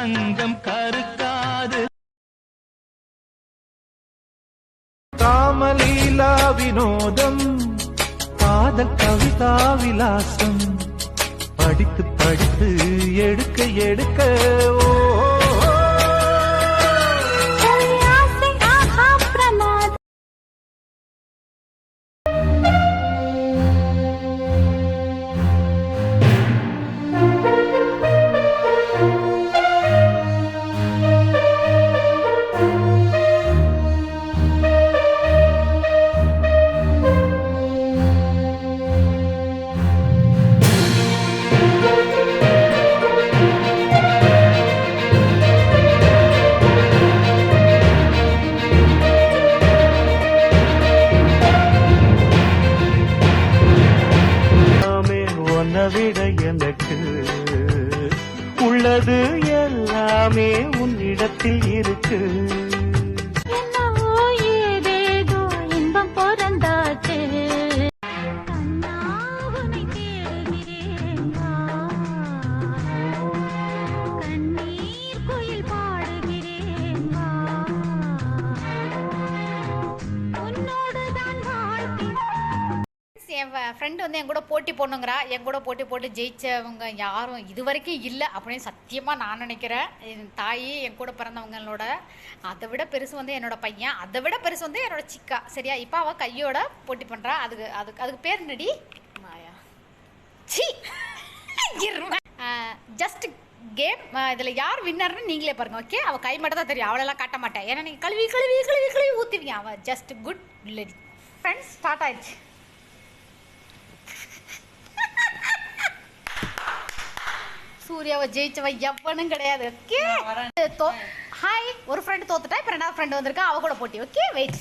தங்கம் கருக்காது. காமலீலா வினோதம் காதல் கவிதா விலாசம் படித்து படித்து எடுக்க எடுக்க விட எனக்கு உள்ளது எல்லாமே உன்னிடத்தில் இருக்கு. ஏதேதோ இன்பம் பிறந்தாச்சு. கண்ணீர் குயில் பாடுகிறேன் உன்னோடுதான் வாழ்க்கை. என் ஃப்ரெண்டு வந்து என் கூட போட்டி போடணுங்கிறா. என் கூட போட்டி போட்டு ஜெயித்தவங்க யாரும் இது வரைக்கும் இல்லை அப்படின்னு சத்தியமாக நான் நினைக்கிறேன். என் தாய், என் கூட பிறந்தவங்களோட அதை விட பெருசு வந்து என்னோட பையன், அதை விட பெருசு வந்து என்னோட சிக்கா. சரியா? இப்போ அவள் கையோட போட்டி பண்ணுறா. அதுக்கு பேர் நடி மாயா சி ஜஸ்ட் கேம். இதில் யார் வின்னர்னு நீங்களே பாருங்கள். ஓகே? அவள் கை மட்டும் தான் தெரியும், அவளெல்லாம் காட்ட மாட்டேன். ஏன்னா நீங்கள் கழுவி கழுவி கழுவி கழுவி ஊற்றுவீங்க. அவள் just good lady. Friends, start ஆயிடுச்சு. சூர்யாவை ஜெயிச்சவ எவனும் கிடையாது. ஓகே? ஹாய், ஒரு ஃப்ரெண்டு தோத்துட்டா, இப்போ ரெண்டாவது ஃப்ரெண்டு வந்திருக்கா, அவ கூட போட்டி. Okay, wait.